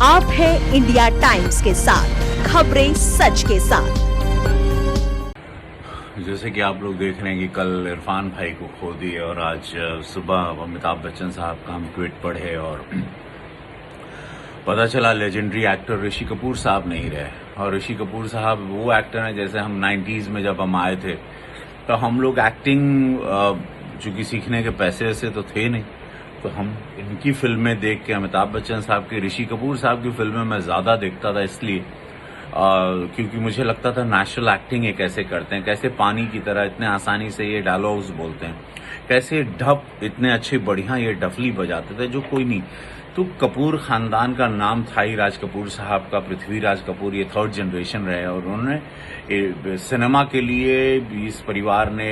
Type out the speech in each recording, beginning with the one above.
आप हैं India times के साथ, खबरें सच के साथ। जैसे कि आप लोग देख रहे हैं कि कल इरफान भाई को खो दिए और आज सुबह अमिताभ बच्चन साहब का हम ट्वीट पढ़े और पता चला लेजेंडरी एक्टर ऋषि कपूर साहब नहीं रहे। और ऋषि कपूर साहब वो एक्टर हैं, जैसे हम 90s में जब हम आए थे तो हम लोग एक्टिंग चूंकि सीखने के पैसे ऐसे तो थे नहीं, तो हम इनकी फिल्में देख के, अमिताभ बच्चन साहब की, ऋषि कपूर साहब की फिल्में मैं ज़्यादा देखता था, इसलिए क्योंकि मुझे लगता था नेचुरल एक्टिंग ये कैसे करते हैं, कैसे पानी की तरह इतने आसानी से ये डायलॉग्स बोलते हैं, कैसे ढप इतने अच्छे बढ़िया ये डफली बजाते थे जो कोई नहीं। तो कपूर खानदान का नाम था ही राज कपूर साहब का, पृथ्वीराज कपूर, ये थर्ड जनरेशन रहे और उन्होंने सिनेमा के लिए इस परिवार ने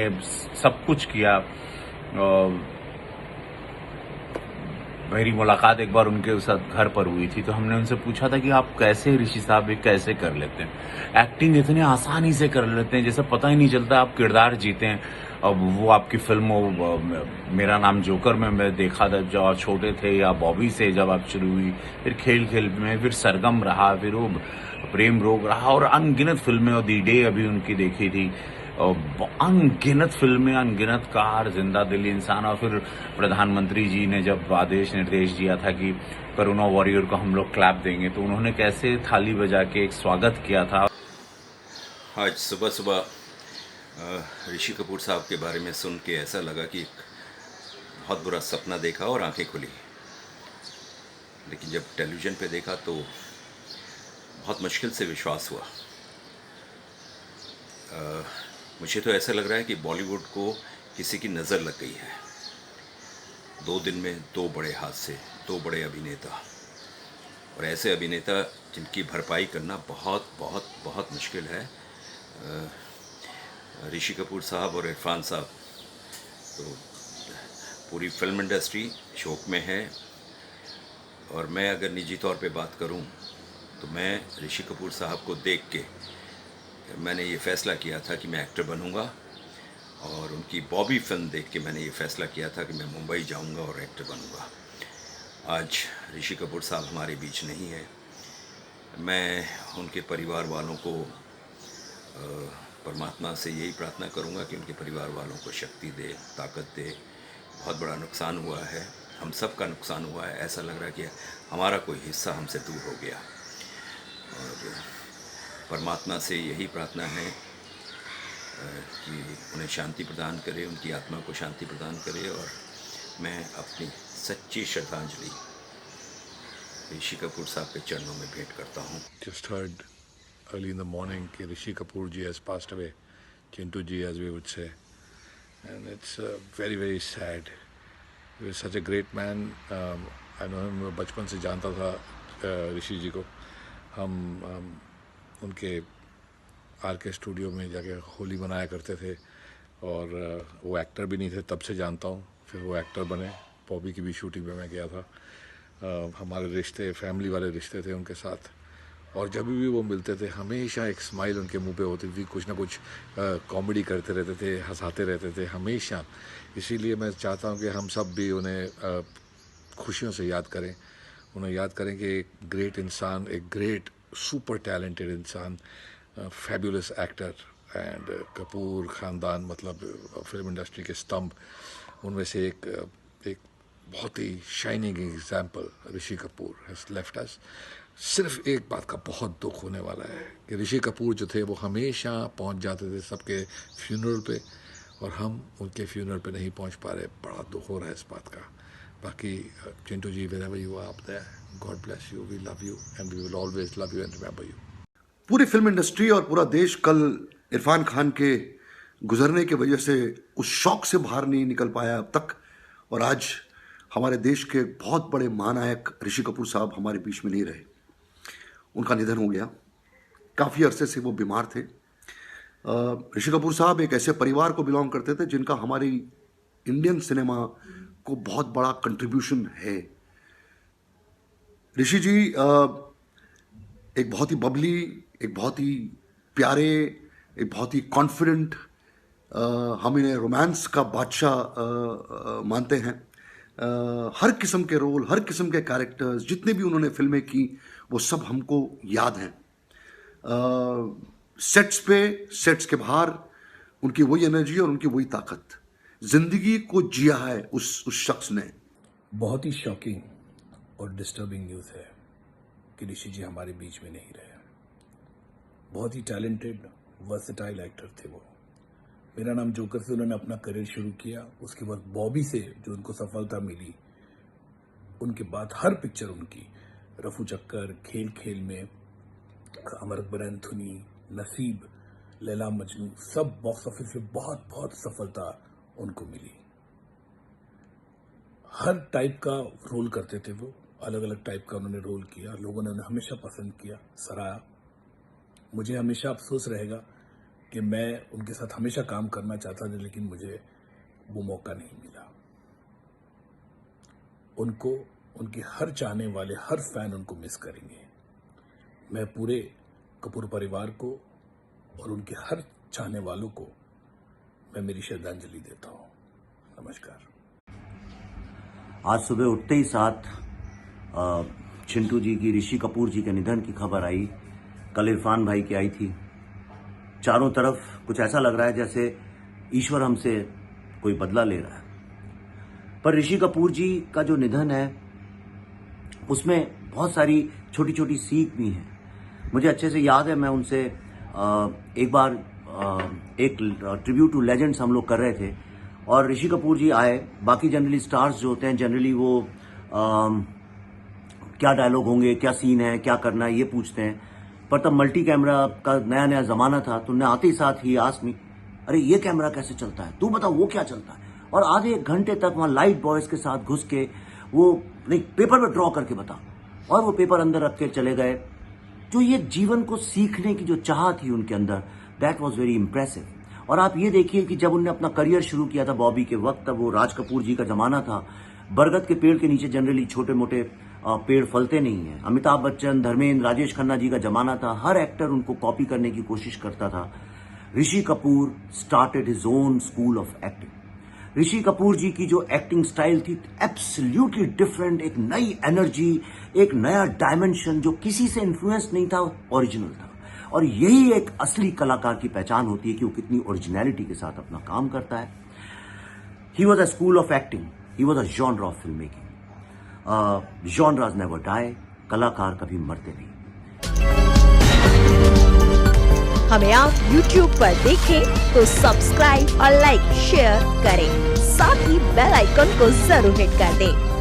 सब कुछ किया। मेरी मुलाकात एक बार उनके साथ घर पर हुई थी, तो हमने उनसे पूछा था कि आप कैसे ऋषि साहब ये कैसे कर लेते हैं, एक्टिंग इतनी आसानी से कर लेते हैं जैसे पता ही नहीं चलता आप किरदार जीते हैं। अब वो आपकी फिल्म मेरा नाम जोकर में मैं देखा था जब आप छोटे थे, या बॉबी से जब आप शुरू हुई, फिर खेल खेल में, फिर सरगम रहा, फिर वो प्रेम रोग रहा और अनगिनत फिल्में, और दी डे अभी उनकी देखी थी, अनगिनत फिल्में, अनगिनत कार, जिंदा दिल इंसान। और फिर प्रधानमंत्री जी ने जब आदेश निर्देश दिया था कि कोरोना वॉरियर को हम लोग क्लैप देंगे, तो उन्होंने कैसे थाली बजा के एक स्वागत किया था। आज सुबह सुबह ऋषि कपूर साहब के बारे में सुन के ऐसा लगा कि एक बहुत बुरा सपना देखा और आंखें खुली, लेकिन जब टेलीविज़न पे देखा तो बहुत मुश्किल से विश्वास हुआ। मुझे तो ऐसा लग रहा है कि बॉलीवुड को किसी की नज़र लग गई है। 2 दिन में 2 बड़े हादसे, 2 बड़े अभिनेता, और ऐसे अभिनेता जिनकी भरपाई करना बहुत बहुत बहुत मुश्किल है। ऋषि कपूर साहब और इरफान साहब, तो पूरी फिल्म इंडस्ट्री शोक में है। और मैं अगर निजी तौर पे बात करूं तो मैं ऋषि कपूर साहब को देख के मैंने ये फ़ैसला किया था कि मैं एक्टर बनूंगा, और उनकी बॉबी फिल्म देख के मैंने ये फ़ैसला किया था कि मैं मुंबई जाऊंगा और एक्टर बनूंगा। आज ऋषि कपूर साहब हमारे बीच नहीं है। मैं उनके परिवार वालों को परमात्मा से यही प्रार्थना करूंगा कि उनके परिवार वालों को शक्ति दे, ताकत दे। बहुत बड़ा नुकसान हुआ है, हम सब का नुकसान हुआ है। ऐसा लग रहा है कि हमारा कोई हिस्सा हमसे दूर हो गया, और परमात्मा से यही प्रार्थना है कि उन्हें शांति प्रदान करे, उनकी आत्मा को शांति प्रदान करे। और मैं अपनी सच्ची श्रद्धांजलि ऋषि कपूर साहब के चरणों में भेंट करता हूँ। Just heard early in the morning that Rishi Kapoor ji has passed away, Chintu ji as we would say, and it's very very sad. He was such a great man. I know him बचपन से जानता था ऋषि जी को। हम उनके are के studio में जाके होली मनाया करते थे, और वो एक्टर भी नहीं थे तब से जानता हूँ। फिर वो एक्टर बने, बॉबी की भी शूटिंग में मैं गया था। हमारे रिश्ते फैमिली वाले रिश्ते थे उनके साथ, और जब भी वो मिलते थे हमेशा एक स्माइल उनके मुंह पे होती थी। कुछ ना कुछ कॉमेडी करते रहते थे, हंसाते रहते थे हमेशा। इसीलिए मैं चाहता हूँ कि हम सब भी उन्हें खुशियों से याद करें, उन्हें याद करें कि एक ग्रेट इंसान, एक ग्रेट सुपर टैलेंटेड इंसान, फैबुलस एक्टर। एंड कपूर ख़ानदान मतलब फिल्म इंडस्ट्री के स्तंभ, उनमें से एक बहुत ही shining example Rishi Kapoor has left us. सिर्फ एक बात का बहुत दुख होने वाला है कि ऋषि कपूर जो थे वो हमेशा पहुंच जाते थे सबके फ्यूनरल पे, और हम उनके फ्यूनरल पे नहीं पहुंच पा रहे। बड़ा दुख हो रहा है इस बात का। बाकी चिंटू जी, wherever you are up there, God bless you, we love you and we will always love you and remember you. पूरी फिल्म इंडस्ट्री और पूरा देश कल इरफान खान के गुजरने की वजह से उस शौक से बाहर नहीं निकल पाया अब तक, और आज हमारे देश के बहुत बड़े महानायक ऋषि कपूर साहब हमारे बीच में नहीं रहे। उनका निधन हो गया। काफ़ी अरसे से वो बीमार थे। ऋषि कपूर साहब एक ऐसे परिवार को बिलोंग करते थे जिनका हमारी इंडियन सिनेमा को बहुत बड़ा कंट्रीब्यूशन है। ऋषि जी एक बहुत ही बबली, एक बहुत ही प्यारे, एक बहुत ही कॉन्फिडेंट, हम इन्हें रोमांस का बादशाह मानते हैं। हर किस्म के रोल, हर किस्म के कैरेक्टर्स, जितने भी उन्होंने फिल्में की वो सब हमको याद हैं। सेट्स पे, सेट्स के बाहर उनकी वही एनर्जी और उनकी वही ताकत, जिंदगी को जिया है उस शख्स ने। बहुत ही शॉकिंग और डिस्टर्बिंग न्यूज़ है कि ऋषि जी हमारे बीच में नहीं रहे। बहुत ही टैलेंटेड, वर्सेटाइल एक्टर थे वो। मेरा नाम जोकर से उन्होंने अपना करियर शुरू किया, उसके बाद बॉबी से जो उनको सफलता मिली, उनके बाद हर पिक्चर उनकी, रफू चक्कर, खेल खेल में, अमर अकबर एंथोनी, नसीब, लैला मजनू, सब बॉक्स ऑफिस पे बहुत बहुत सफलता उनको मिली। हर टाइप का रोल करते थे वो, अलग अलग टाइप का उन्होंने रोल किया, लोगों ने उन्हें हमेशा पसंद किया, सराहा। मुझे हमेशा अफसोस रहेगा कि मैं उनके साथ हमेशा काम करना चाहता था, लेकिन मुझे वो मौका नहीं मिला। उनको, उनके हर चाहने वाले, हर फैन उनको मिस करेंगे। मैं पूरे कपूर परिवार को और उनके हर चाहने वालों को मैं मेरी श्रद्धांजलि देता हूं। नमस्कार। आज सुबह उठते ही साथ चिंटू जी की, ऋषि कपूर जी के निधन की खबर आई। कल इरफान भाई की आई थी। चारों तरफ कुछ ऐसा लग रहा है जैसे ईश्वर हमसे कोई बदला ले रहा है। पर ऋषि कपूर जी का जो निधन है उसमें बहुत सारी छोटी छोटी सीख भी हैं। मुझे अच्छे से याद है, मैं उनसे एक बार एक ट्रिब्यूट टू लेजेंड्स हम लोग कर रहे थे और ऋषि कपूर जी आए। बाकी जनरली स्टार्स जो होते हैं, जनरली वो क्या डायलॉग होंगे, क्या सीन है, क्या करना है, ये पूछते हैं। पर तब मल्टी कैमरा का नया नया जमाना था, तो उन्हें आते ही साथ ही आस्क मी, अरे ये कैमरा कैसे चलता है, तू बता वो क्या चलता है। और आधे एक घंटे तक वहां लाइट बॉयज के साथ घुस के वो नहीं, पेपर में ड्रॉ करके बता, और वो पेपर अंदर रख के चले गए। जो ये जीवन को सीखने की जो चाह थी उनके अंदर, दैट वॉज वेरी इंप्रेसिव। और आप ये देखिए कि जब उन्होंने अपना करियर शुरू किया था बॉबी के वक्त, तब वो राज कपूर जी का जमाना था। बरगद के पेड़ के नीचे जनरली छोटे मोटे पेड़ फलते नहीं है। अमिताभ बच्चन, धर्मेंद्र, राजेश खन्ना जी का जमाना था। हर एक्टर उनको कॉपी करने की कोशिश करता था। Rishi Kapoor started his own school of acting. Rishi Kapoor ji की जो एक्टिंग स्टाइल थी एब्सोल्युटली डिफरेंट, एक नई एनर्जी, एक नया डायमेंशन जो किसी से इन्फ्लुएंस नहीं था, ओरिजिनल था। और यही एक असली कलाकार की पहचान होती है कि वो कितनी ओरिजिनलिटी के साथ अपना काम करता है। He was a school of acting, he was a genre of film making. Genres never die, कलाकार कभी मरते नहीं। हमें आप YouTube पर देखें तो सब्सक्राइब और लाइक शेयर करें, साथ ही बेल आइकन को जरूर हिट कर दें।